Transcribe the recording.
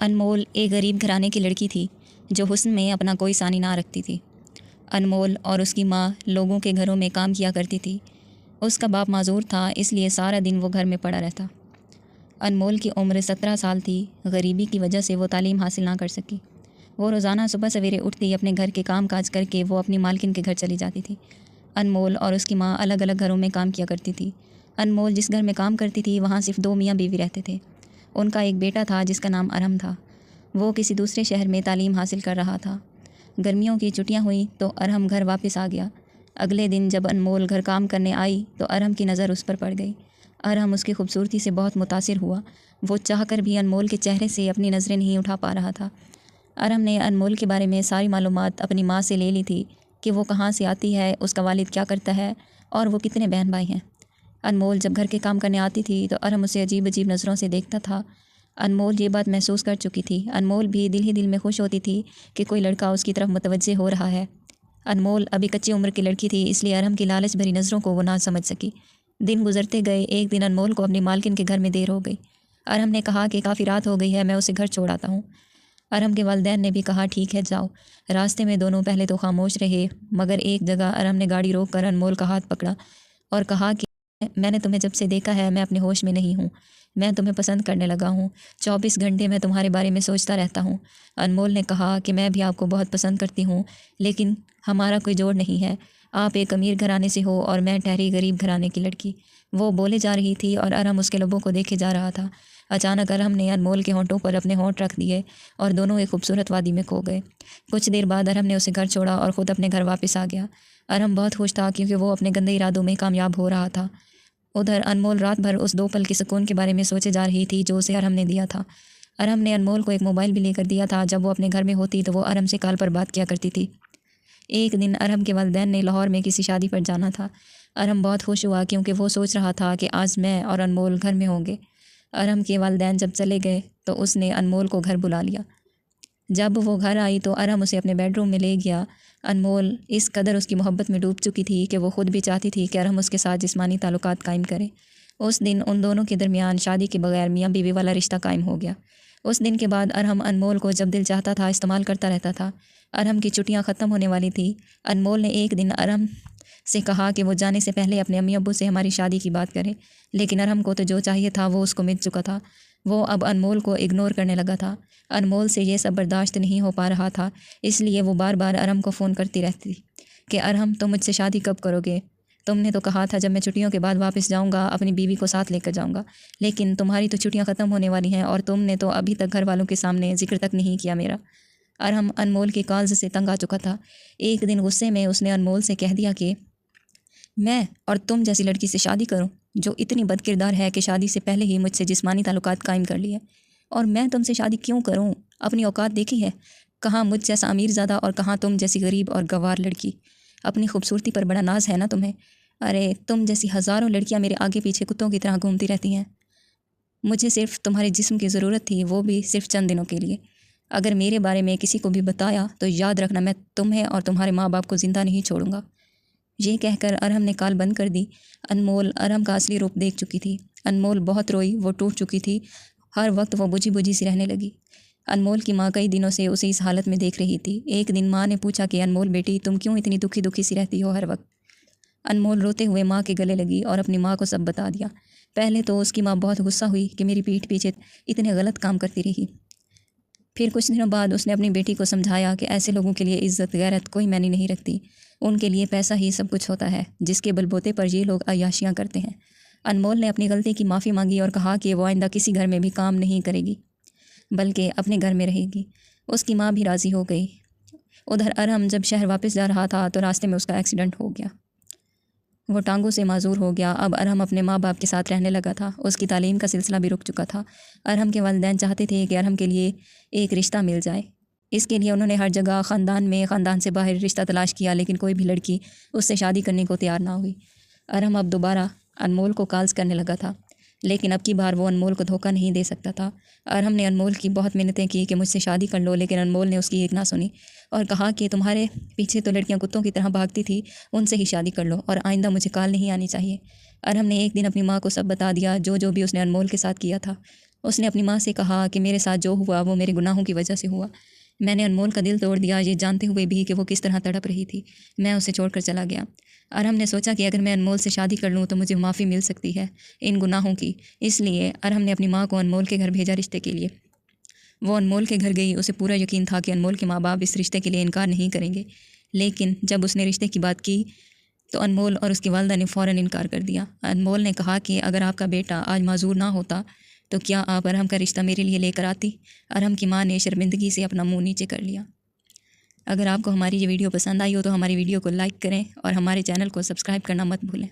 انمول ایک غریب گھرانے کی لڑکی تھی جو حسن میں اپنا کوئی ثانی نہ رکھتی تھی۔ انمول اور اس کی ماں لوگوں کے گھروں میں کام کیا کرتی تھی۔ اس کا باپ معذور تھا، اس لیے سارا دن وہ گھر میں پڑا رہتا۔ انمول کی عمر 17 سال تھی۔ غریبی کی وجہ سے وہ تعلیم حاصل نہ کر سکی۔ وہ روزانہ صبح سویرے اٹھتی، اپنے گھر کے کام کاج کر کے وہ اپنی مالکن کے گھر چلی جاتی تھی۔ انمول اور اس کی ماں الگ الگ گھروں میں کام کیا کرتی تھی۔ انمول جس گھر میں کام کرتی تھی وہاں صرف 2 میاں بیوی رہتے تھے۔ ان کا ایک بیٹا تھا جس کا نام ارم تھا۔ وہ کسی دوسرے شہر میں تعلیم حاصل کر رہا تھا۔ گرمیوں کی چھٹیاں ہوئیں تو ارم گھر واپس آ گیا۔ اگلے دن جب انمول گھر کام کرنے آئی تو ارم کی نظر اس پر پڑ گئی۔ ارم اس کی خوبصورتی سے بہت متاثر ہوا۔ وہ چاہ کر بھی انمول کے چہرے سے اپنی نظریں نہیں اٹھا پا رہا تھا۔ ارم نے انمول کے بارے میں ساری معلومات اپنی ماں سے لے لی تھی کہ وہ کہاں سے آتی ہے، اس کا والد کیا کرتا ہے اور وہ کتنے بہن بھائی ہیں۔ انمول جب گھر کے کام کرنے آتی تھی تو ارم اسے عجیب عجیب نظروں سے دیکھتا تھا۔ انمول یہ بات محسوس کر چکی تھی۔ انمول بھی دل ہی دل میں خوش ہوتی تھی کہ کوئی لڑکا اس کی طرف متوجہ ہو رہا ہے۔ انمول ابھی کچی عمر کی لڑکی تھی، اس لیے ارم کی لالچ بھری نظروں کو وہ نہ سمجھ سکی۔ دن گزرتے گئے۔ ایک دن انمول کو اپنی مالکن کے گھر میں دیر ہو گئی۔ ارم نے کہا کہ کافی رات ہو گئی ہے، میں اسے گھر چھوڑ آتا ہوں۔ ارم کے والدین نے بھی کہا ٹھیک ہے جاؤ۔ راستے میں دونوں پہلے تو خاموش رہے، مگر ایک جگہ ارم نے گاڑی روک کر انمول کا ہاتھ پکڑا اور کہا کہ میں نے تمہیں جب سے دیکھا ہے میں اپنے ہوش میں نہیں ہوں۔ میں تمہیں پسند کرنے لگا ہوں۔ 24 گھنٹے میں تمہارے بارے میں سوچتا رہتا ہوں۔ انمول نے کہا کہ میں بھی آپ کو بہت پسند کرتی ہوں، لیکن ہمارا کوئی جوڑ نہیں ہے۔ آپ ایک امیر گھرانے سے ہو اور میں ٹھہری غریب گھرانے کی لڑکی۔ وہ بولے جا رہی تھی اور ارم اس کے لبوں کو دیکھے جا رہا تھا۔ اچانک ارم نے انمول کے ہونٹوں پر اپنے ہونٹ رکھ دیے اور دونوں ایک خوبصورت وادی میں کھو گئے۔ کچھ دیر بعد ارم نے اسے گھر چھوڑا اور خود اپنے گھر واپس آ گیا۔ ارم بہت خوش تھا کیونکہ وہ اپنے گندے ارادوں میں کامیاب ہو رہا تھا۔ ادھر انمول رات بھر اس 2 پل کے سکون کے بارے میں سوچے جا رہی تھی جو اسے ارم نے دیا تھا۔ ارم نے انمول کو ایک موبائل بھی لے کر دیا تھا۔ جب وہ اپنے گھر میں ہوتی تو وہ ارم سے کال پر بات کیا کرتی تھی۔ ایک دن ارم کے والدین نے لاہور میں کسی شادی پر جانا تھا۔ ارم بہت خوش ہوا کیونکہ وہ سوچ رہا تھا کہ آج میں اور انمول گھر میں ہوں گے۔ ارم کے والدین جب چلے گئے تو اس نے انمول کو گھر بلا لیا۔ جب وہ گھر آئی تو ارم اسے اپنے بیڈ روم میں لے گیا۔ انمول اس قدر اس کی محبت میں ڈوب چکی تھی کہ وہ خود بھی چاہتی تھی کہ ارم اس کے ساتھ جسمانی تعلقات قائم کرے۔ اس دن ان دونوں کے درمیان شادی کے بغیر میاں بیوی والا رشتہ قائم ہو گیا۔ اس دن کے بعد ارم انمول کو جب دل چاہتا تھا استعمال کرتا رہتا تھا۔ ارم کی چھٹیاں ختم ہونے والی تھی۔ انمول نے ایک دن ارم سے کہا کہ وہ جانے سے پہلے اپنے امی ابو سے ہماری شادی کی بات کرے، لیکن ارم کو تو جو چاہیے تھا وہ اس کو مل چکا تھا۔ وہ اب انمول کو اگنور کرنے لگا تھا۔ انمول سے یہ سب برداشت نہیں ہو پا رہا تھا، اس لیے وہ بار بار ارم کو فون کرتی رہتی کہ ارم تم مجھ سے شادی کب کرو گے؟ تم نے تو کہا تھا جب میں چھٹیوں کے بعد واپس جاؤں گا اپنی بیوی کو ساتھ لے کر جاؤں گا، لیکن تمہاری تو چھٹیاں ختم ہونے والی ہیں اور تم نے تو ابھی تک گھر والوں کے سامنے ذکر تک نہیں کیا میرا۔ ارم انمول کی کالز سے تنگ آ چکا تھا۔ ایک دن غصے میں اس نے انمول سے کہہ دیا کہ میں اور تم جیسی لڑکی سے شادی کروں جو اتنی بد کردار ہے کہ شادی سے پہلے ہی مجھ سے جسمانی تعلقات قائم کر لیے، اور میں تم سے شادی کیوں کروں؟ اپنی اوقات دیکھی ہے؟ کہاں مجھ جیسا امیر زادہ اور کہاں تم جیسی غریب اور گوار لڑکی۔ اپنی خوبصورتی پر بڑا ناز ہے نا تمہیں؟ ارے تم جیسی ہزاروں لڑکیاں میرے آگے پیچھے کتوں کی طرح گھومتی رہتی ہیں۔ مجھے صرف تمہارے جسم کی ضرورت تھی، وہ بھی صرف چند دنوں کے لیے۔ اگر میرے بارے میں کسی کو بھی بتایا تو یاد رکھنا میں تمہیں اور تمہارے ماں باپ کو زندہ نہیں چھوڑوں گا۔ یہ کہہ کر ارم نے کال بند کر دی۔ انمول ارم کا اصلی روپ دیکھ چکی تھی۔ انمول بہت روئی، وہ ٹوٹ چکی تھی۔ ہر وقت وہ بجھی بجھی سی رہنے لگی۔ انمول کی ماں کئی دنوں سے اسے اس حالت میں دیکھ رہی تھی۔ ایک دن ماں نے پوچھا کہ انمول بیٹی تم کیوں اتنی دکھی دکھی سی رہتی ہو ہر وقت؟ انمول روتے ہوئے ماں کے گلے لگی اور اپنی ماں کو سب بتا دیا۔ پہلے تو اس کی ماں بہت غصہ ہوئی کہ میری پیٹھ پیچھے اتنے غلط کام کرتی رہی۔ پھر کچھ دنوں بعد اس نے اپنی بیٹی کو سمجھایا کہ ایسے لوگوں کے لیے عزت غیرت کوئی معنی نہیں رکھتی، ان کے لیے پیسہ ہی سب کچھ ہوتا ہے جس کے بل بوتے پر یہ لوگ عیاشیاں کرتے ہیں۔ انمول نے اپنی غلطی کی معافی مانگی اور کہا کہ وہ آئندہ کسی گھر میں بھی کام نہیں کرے گی بلکہ اپنے گھر میں رہے گی۔ اس کی ماں بھی راضی ہو گئی۔ ادھر ارم جب شہر واپس جا رہا تھا تو راستے میں اس کا ایکسیڈنٹ ہو گیا۔ وہ ٹانگوں سے معذور ہو گیا۔ اب ارم اپنے ماں باپ کے ساتھ رہنے لگا تھا۔ اس کی تعلیم کا سلسلہ بھی رک چکا تھا۔ ارم کے والدین چاہتے تھے کہ ارم کے لیے ایک رشتہ مل جائے۔ اس کے لیے انہوں نے ہر جگہ خاندان میں، خاندان سے باہر رشتہ تلاش کیا، لیکن کوئی بھی لڑکی اس سے شادی کرنے کو تیار نہ ہوئی۔ ارم اب دوبارہ انمول کو کالز کرنے لگا تھا، لیکن اب کی بار وہ انمول کو دھوکہ نہیں دے سکتا تھا۔ ارم نے انمول کی بہت منتیں کی کہ مجھ سے شادی کر لو، لیکن انمول نے اس کی ایک نہ سنی اور کہا کہ تمہارے پیچھے تو لڑکیاں کتوں کی طرح بھاگتی تھی، ان سے ہی شادی کر لو اور آئندہ مجھے کال نہیں آنی چاہیے۔ ارم نے ایک دن اپنی ماں کو سب بتا دیا، جو بھی اس نے انمول کے ساتھ کیا تھا۔ اس نے اپنی ماں سے کہا کہ میرے ساتھ جو ہوا وہ میرے گناہوں کی وجہ سے ہوا۔ میں نے انمول کا دل توڑ دیا، یہ جانتے ہوئے بھی کہ وہ کس طرح تڑپ رہی تھی۔ میں اسے چھوڑ کر چلا گیا۔ ارحم نے سوچا کہ اگر میں انمول سے شادی کر لوں تو مجھے معافی مل سکتی ہے ان گناہوں کی، اس لیے ارحم نے اپنی ماں کو انمول کے گھر بھیجا رشتے کے لیے۔ وہ انمول کے گھر گئی۔ اسے پورا یقین تھا کہ انمول کے ماں باپ اس رشتے کے لیے انکار نہیں کریں گے، لیکن جب اس نے رشتے کی بات کی تو انمول اور اس کی والدہ نے فوراً انکار کر دیا۔ انمول نے کہا کہ اگر آپ کا بیٹا آج معذور نہ ہوتا تو کیا آپ ارحم کا رشتہ میرے لیے لے کر آتی؟ ارحم کی ماں نے شرمندگی سے اپنا منہ نیچے کر لیا۔ اگر آپ کو ہماری یہ ویڈیو پسند آئی ہو تو ہماری ویڈیو کو لائک کریں اور ہمارے چینل کو سبسکرائب کرنا مت بھولیں۔